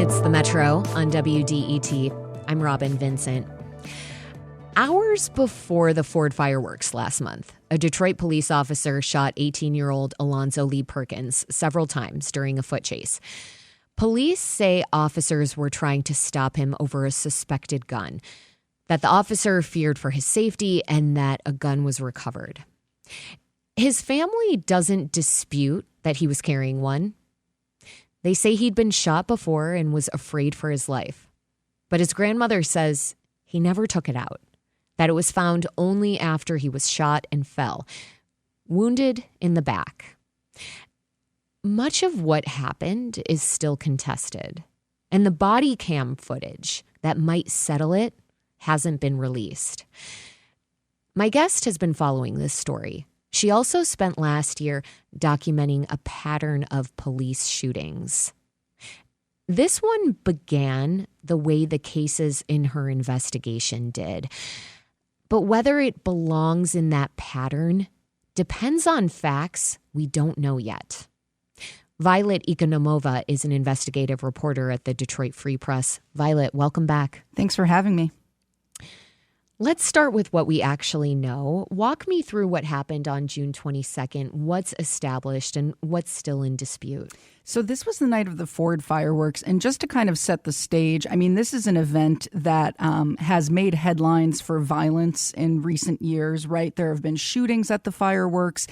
It's the Metro on WDET. I'm Robin Vincent. Hours before the Ford fireworks last month, a Detroit police officer shot 18-year-old Alonzo Lee Perkins several times during a foot chase. Police say officers were trying to stop him over a suspected gun, that the officer feared for his safety, and that a gun was recovered. His family doesn't dispute that he was carrying one. They say he'd been shot before and was afraid for his life. But his grandmother says he never took it out, that it was found only after he was shot and fell, wounded in the back. Much of what happened is still contested, and the body cam footage that might settle it hasn't been released. My guest has been following this story. She also spent last year documenting a pattern of police shootings. This one began the way the cases in her investigation did. But whether it belongs in that pattern depends on facts we don't know yet. Violet Ekonomova is an investigative reporter at the Detroit Free Press. Violet, welcome back. Thanks for having me. Let's start with what we actually know. Walk me through what happened on June 22nd, what's established and what's still in dispute. So this was the night of the Ford fireworks. And just to kind of set the stage, I mean, this is an event that has made headlines for violence in recent years, right? There have been shootings at the fireworks.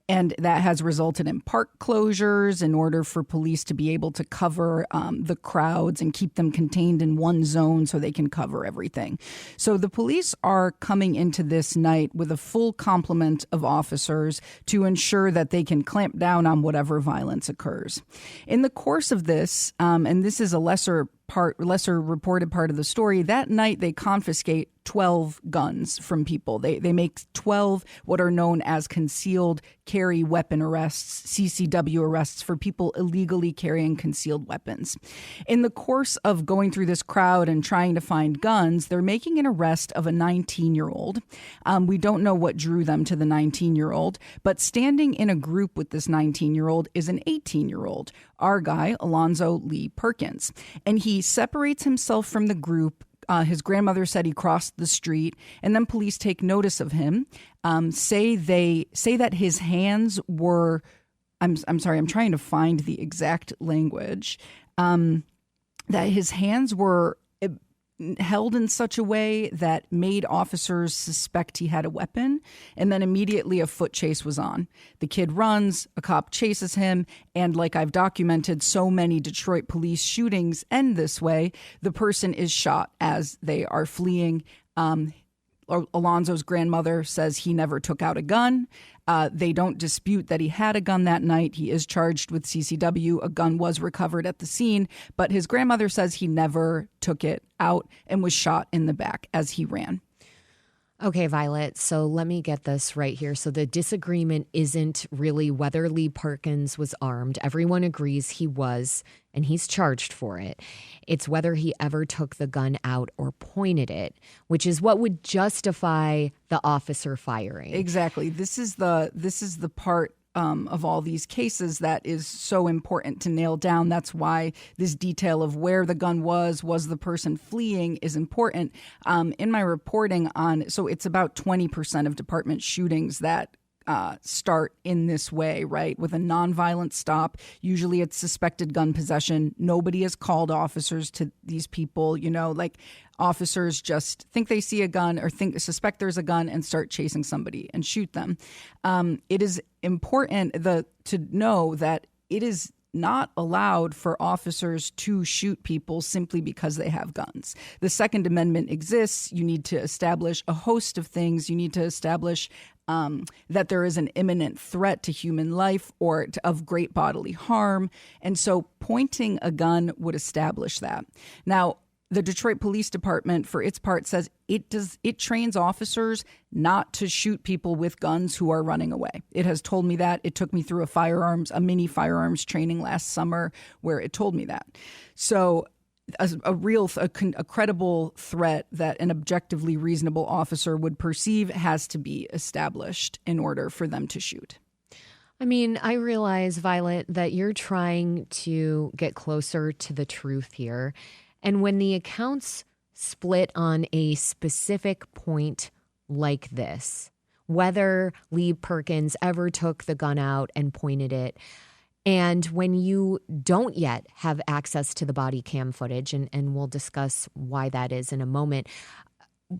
And that has resulted in park closures in order for police to be able to cover the crowds and keep them contained in one zone so they can cover everything. So the police are coming into this night with a full complement of officers to ensure that they can clamp down on whatever violence occurs. In the course of this, and this is a lesser reported part of the story, that night they confiscate 12 guns from people. They make 12 what are known as concealed carry weapon arrests, CCW arrests, for people illegally carrying concealed weapons. In the course of going through this crowd and trying to find guns, they're making an arrest of a 19-year-old. We don't know what drew them to the 19-year-old, but standing in a group with this 19-year-old is an 18-year-old, our guy, Alonzo Lee Perkins. And he separates himself from the group. His grandmother said he crossed the street, and then police take notice of him. Say that his hands were. I'm sorry. I'm trying to find the exact language. That his hands were held in such a way that made officers suspect he had a weapon, and then immediately a foot chase was on. The kid runs, a cop chases him, and like I've documented, so many Detroit police shootings end this way. The person is shot as they are fleeing. Alonzo's grandmother says he never took out a gun. They don't dispute that he had a gun that night. He is charged with CCW. A gun was recovered at the scene, but his grandmother says he never took it out and was shot in the back as he ran. Okay, Violet, so let me get this right here. So the disagreement isn't really whether Lee Perkins was armed. Everyone agrees he was, and he's charged for it. It's whether he ever took the gun out or pointed it, which is what would justify the officer firing. Exactly. This is the part of all these cases that is so important to nail down. That's why this detail of where the gun was the person fleeing, is important. In my reporting so it's about 20% of department shootings that start in this way, right? With a nonviolent stop. Usually it's suspected gun possession. Nobody has called officers to these people, like officers just think they see a gun or suspect there's a gun and start chasing somebody and shoot them. It is important to know that it is not allowed for officers to shoot people simply because they have guns. The Second Amendment exists. You need to establish a host of things. You need to establish that there is an imminent threat to human life or of great bodily harm. And so pointing a gun would establish that. Now, the Detroit Police Department, for its part, says it trains officers not to shoot people with guns who are running away. It has told me that. It took me through a mini firearms training last summer where it told me that. So a credible threat that an objectively reasonable officer would perceive has to be established in order for them to shoot. I mean, I realize, Violet, that you're trying to get closer to the truth here. And when the accounts split on a specific point like this, whether Lee Perkins ever took the gun out and pointed it, and when you don't yet have access to the body cam footage, and we'll discuss why that is in a moment,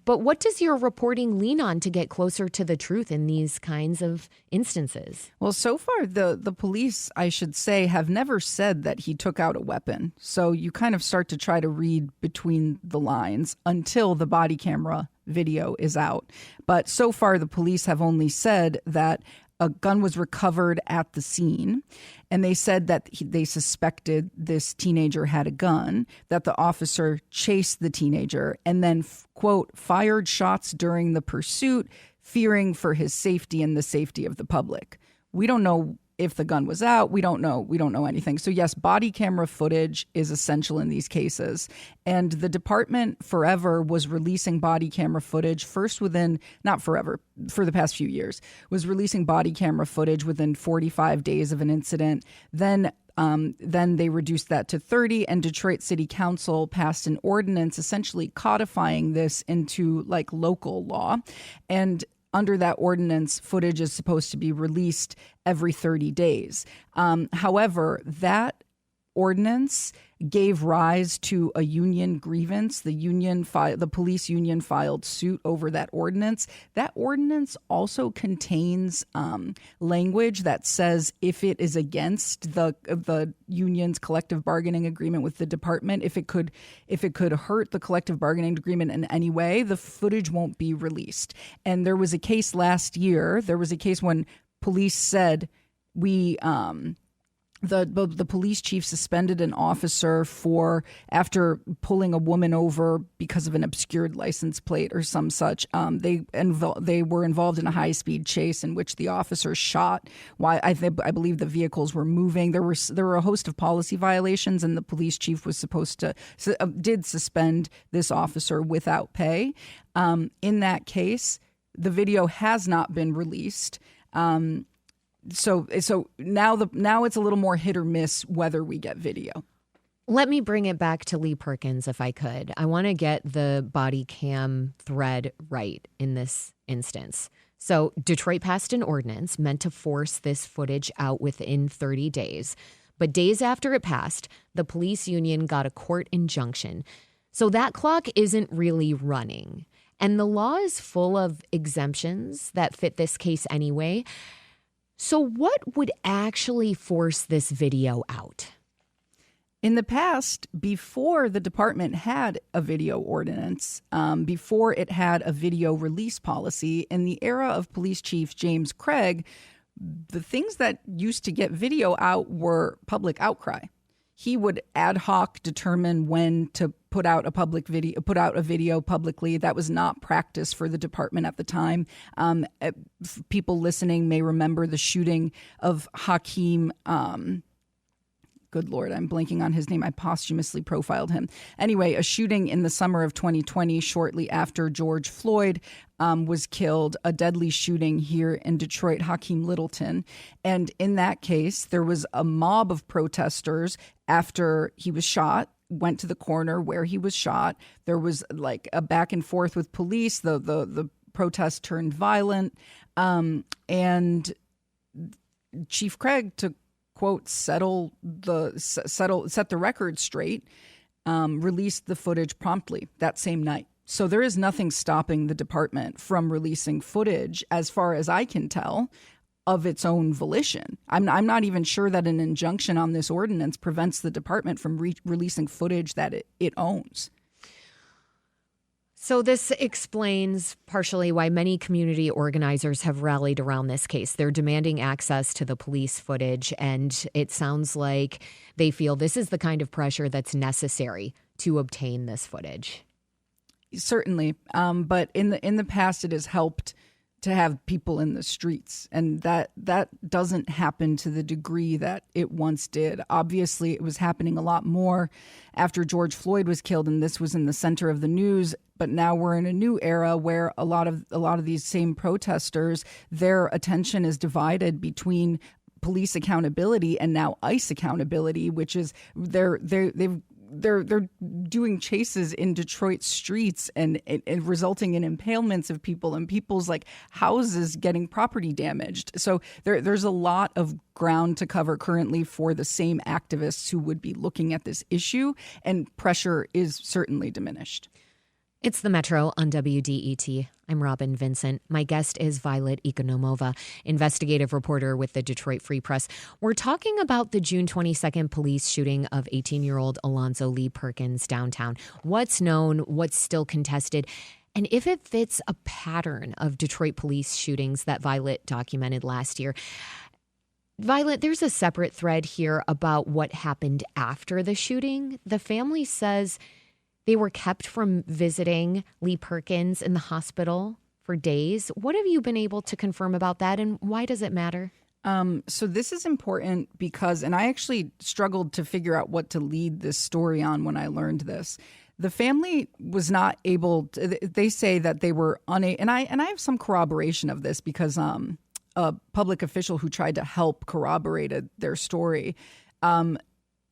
but what does your reporting lean on to get closer to the truth in these kinds of instances? Well, so far, the police, I should say, have never said that he took out a weapon. So you kind of start to try to read between the lines until the body camera video is out. But so far, the police have only said that a gun was recovered at the scene, and they said that they suspected this teenager had a gun, that the officer chased the teenager and then, quote, fired shots during the pursuit, fearing for his safety and the safety of the public. We don't know if the gun was out. We don't know anything. So yes, body camera footage is essential in these cases. And the department forever was releasing body camera footage not forever, for the past few years, was releasing body camera footage within 45 days of an incident. Then they reduced that to 30, and Detroit City Council passed an ordinance essentially codifying this into like local law. And under that ordinance, footage is supposed to be released every 30 days. However, that ordinance gave rise to a union grievance. The police union filed suit over that ordinance. That ordinance also contains language that says if it is against the union's collective bargaining agreement with the department, if it could hurt the collective bargaining agreement in any way, the footage won't be released. And there was a case last year. There was a case when police said the police chief suspended an officer after pulling a woman over because of an obscured license plate or some such. They were involved in a high-speed chase in which the officer shot while I believe the vehicles were moving. There were a host of policy violations, and the police chief was did suspend this officer without pay. In that case, the video has not been released. So now it's a little more hit or miss whether we get video. Let me bring it back to Lee Perkins if I could. I want to get the body cam thread right in this instance. So Detroit passed an ordinance meant to force this footage out within 30 days. But days after it passed, the police union got a court injunction. So that clock isn't really running. And the law is full of exemptions that fit this case anyway. So what would actually force this video out? In the past, before the department had a video ordinance, before it had a video release policy, in the era of Police Chief James Craig, the things that used to get video out were public outcry. He would ad hoc determine when to put out a video publicly. That was not practice for the department at the time. People listening may remember the shooting of Hakeem. Good Lord, I'm blanking on his name. I posthumously profiled him. Anyway, a shooting in the summer of 2020, shortly after George Floyd was killed, a deadly shooting here in Detroit, Hakeem Littleton. And in that case, there was a mob of protesters after he was shot, went to the corner where he was shot. There was like a back and forth with police. The protest turned violent. And Chief Craig took, quote, set the record straight, released the footage promptly that same night. So there is nothing stopping the department from releasing footage, as far as I can tell, of its own volition. I'm not even sure that an injunction on this ordinance prevents the department from releasing footage that it owns. So this explains partially why many community organizers have rallied around this case. They're demanding access to the police footage, and it sounds like they feel this is the kind of pressure that's necessary to obtain this footage. Certainly, but in the past, it has helped to have people in the streets, and that doesn't happen to the degree that it once did. Obviously, it was happening a lot more after George Floyd was killed, and this was in the center of the news. But now we're in a new era where a lot of these same protesters, their attention is divided between police accountability and now ICE accountability, which is they're doing chases in Detroit streets and resulting in impalements of people and people's like houses getting property damaged. So there's a lot of ground to cover currently for the same activists who would be looking at this issue, and pressure is certainly diminished. It's the Metro on WDET. I'm Robin Vincent. My guest is Violet Economova, investigative reporter with the Detroit Free Press. We're talking about the June 22nd police shooting of 18-year-old Alonzo Lee Perkins downtown. What's known, what's still contested, and if it fits a pattern of Detroit police shootings that Violet documented last year. Violet, there's a separate thread here about what happened after the shooting. The family says they were kept from visiting Lee Perkins in the hospital for days. What have you been able to confirm about that, and why does it matter? So this is important because, and I actually struggled to figure out what to lead this story on when I learned this. The family was not able to, they say that they were unable, and I have some corroboration of this because a public official who tried to help corroborated their story.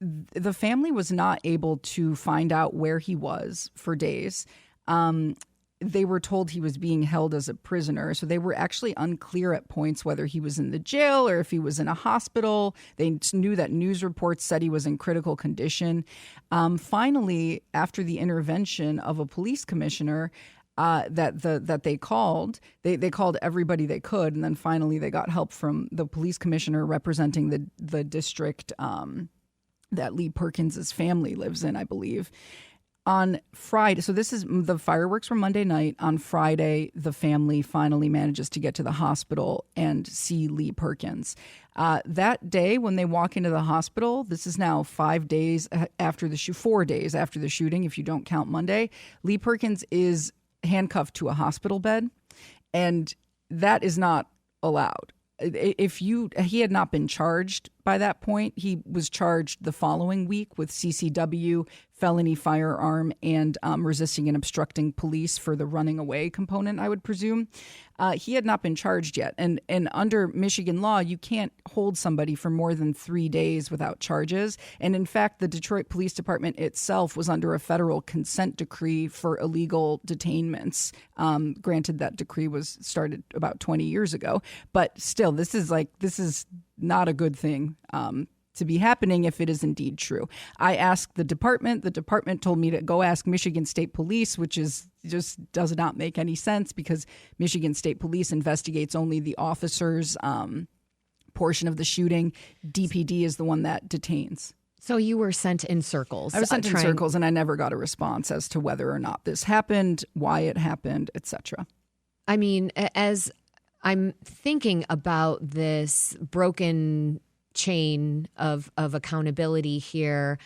The family was not able to find out where he was for days. They were told he was being held as a prisoner. So they were actually unclear at points whether he was in the jail or if he was in a hospital. They knew that news reports said he was in critical condition. Finally, after the intervention of a police commissioner, that they called. They called everybody they could, and then finally they got help from the police commissioner representing the district that Lee Perkins' family lives in, I believe. On Friday, so this is the fireworks were Monday night. On Friday, the family finally manages to get to the hospital and see Lee Perkins. That day, when they walk into the hospital, this is now 4 days after the shooting, if you don't count Monday, Lee Perkins is handcuffed to a hospital bed, and that is not allowed. He had not been charged by that point. He was charged the following week with CCW, felony firearm, and resisting and obstructing police for the running away component, I would presume. He had not been charged yet. And under Michigan law, you can't hold somebody for more than 3 days without charges. And in fact, the Detroit Police Department itself was under a federal consent decree for illegal detainments. Granted, that decree was started about 20 years ago. But still, this is not a good thing to be happening if it is indeed true. I asked the department. The department told me to go ask Michigan State Police, which is just does not make any sense because Michigan State Police investigates only the officers' portion of the shooting. DPD is the one that detains. So you were sent in circles. I was sent in circles, and I never got a response as to whether or not this happened, why it happened, etc. I mean, as I'm thinking about this broken chain of accountability here,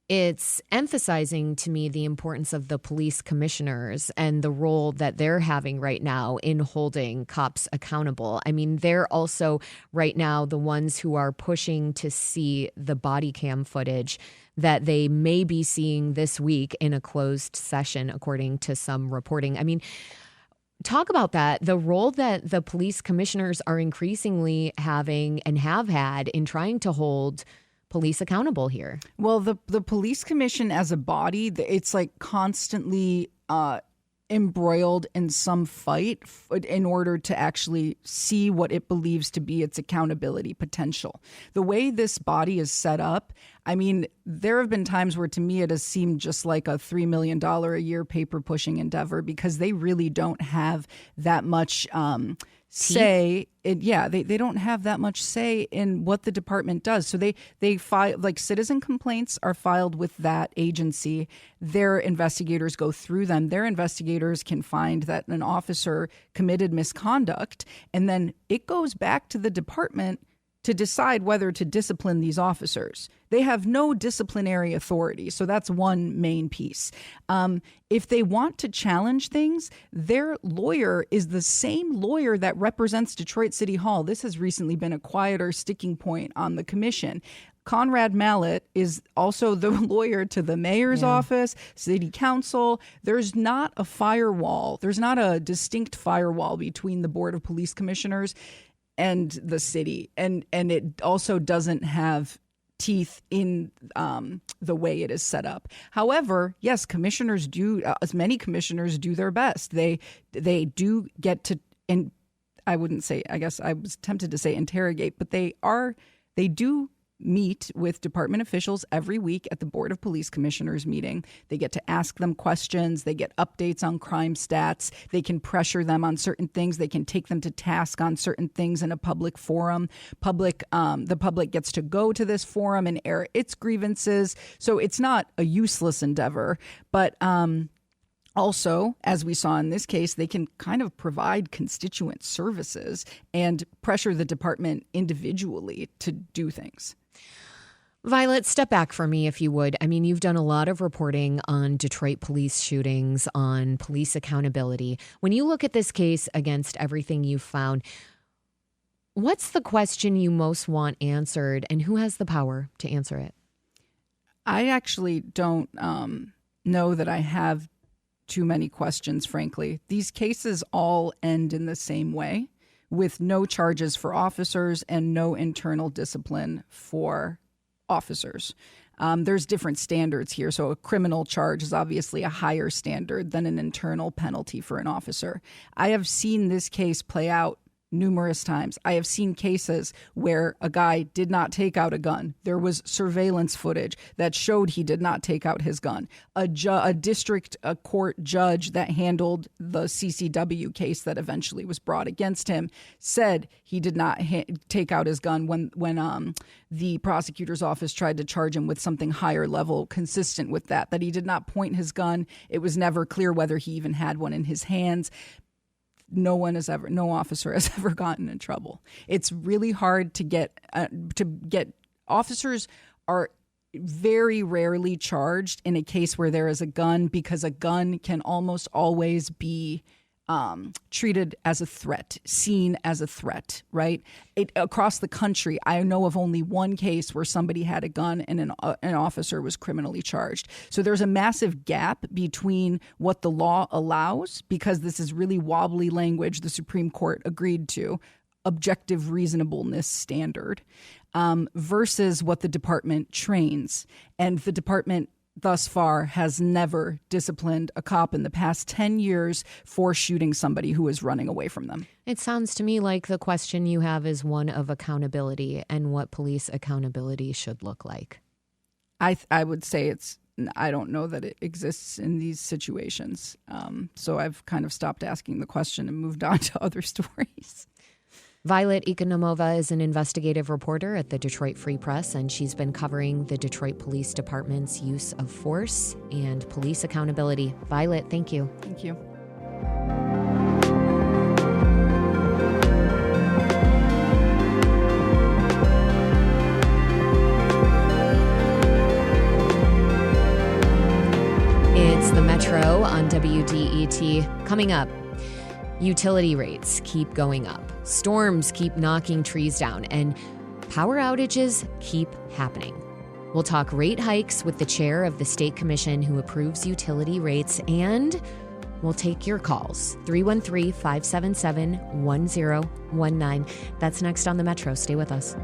it's emphasizing to me the importance of the police commissioners and the role that they're having right now in holding cops accountable. I mean, they're also right now the ones who are pushing to see the body cam footage that they may be seeing this week in a closed session, according to some reporting. I mean, talk about that, the role that the police commissioners are increasingly having and have had in trying to hold police accountable here. Well, the police commission as a body, it's like constantly embroiled in some fight in order to actually see what it believes to be its accountability potential. The way this body is set up, I mean, there have been times where to me it has seemed just like a $3 million a year paper pushing endeavor because they really don't have that much say. They don't have that much say in what the department does. So they file, like, citizen complaints are filed with that agency. Their investigators go through them. Their investigators can find that an officer committed misconduct, and then it goes back to the department to decide whether to discipline these officers. They have no disciplinary authority. So that's one main piece. If they want to challenge things, their lawyer is the same lawyer that represents Detroit City Hall. This has recently been a quieter sticking point on the commission. Conrad Mallett is also the lawyer to the mayor's office, city council. There's not a firewall. There's not a distinct firewall between the Board of Police Commissioners and the city. And it also doesn't have teeth in the way it is set up. However, yes, commissioners do, as many commissioners do their best. They do get to, and I wouldn't say, I guess I was tempted to say interrogate, but they do meet with department officials every week at the Board of Police Commissioners meeting. They get to ask them questions. They get updates on crime stats. They can pressure them on certain things. They can take them to task on certain things in a public forum. The public gets to go to this forum and air its grievances. So it's not a useless endeavor, but also, as we saw in this case, they can kind of provide constituent services and pressure the department individually to do things. Violet, step back for me, if you would. I mean, you've done a lot of reporting on Detroit police shootings, on police accountability. When you look at this case against everything you've found, what's the question you most want answered, and who has the power to answer it? I actually don't know that I have too many questions, frankly. These cases all end in the same way, with no charges for officers and no internal discipline for officers. There's different standards here. So a criminal charge is obviously a higher standard than an internal penalty for an officer. I have seen this case play out numerous times. I have seen cases where a guy did not take out a gun. There was surveillance footage that showed he did not take out his gun. A district court judge that handled the CCW case that eventually was brought against him said he did not take out his gun when the prosecutor's office tried to charge him with something higher level consistent with that he did not point his gun. It was never clear whether he even had one in his hands. No officer has ever gotten in trouble. It's really hard to get officers are very rarely charged in a case where there is a gun, because a gun can almost always be treated as a threat, seen as a threat, right? Across the country, I know of only one case where somebody had a gun and an officer was criminally charged. So there's a massive gap between what the law allows, because this is really wobbly language the Supreme Court agreed to, objective reasonableness standard, versus what the department trains. And the department thus far has never disciplined a cop in the past 10 years for shooting somebody who is running away from them. It sounds to me like the question you have is one of accountability and what police accountability should look like. I would say I don't know that it exists in these situations. So I've kind of stopped asking the question and moved on to other stories. Violet Ekonomova is an investigative reporter at the Detroit Free Press, and she's been covering the Detroit Police Department's use of force and police accountability. Violet, thank you. Thank you. It's the Metro on WDET. Coming up, utility rates keep going up. Storms keep knocking trees down, and power outages keep happening. We'll talk rate hikes with the chair of the state commission who approves utility rates, and we'll take your calls. 313-577-1019. That's next on the Metro. Stay with us.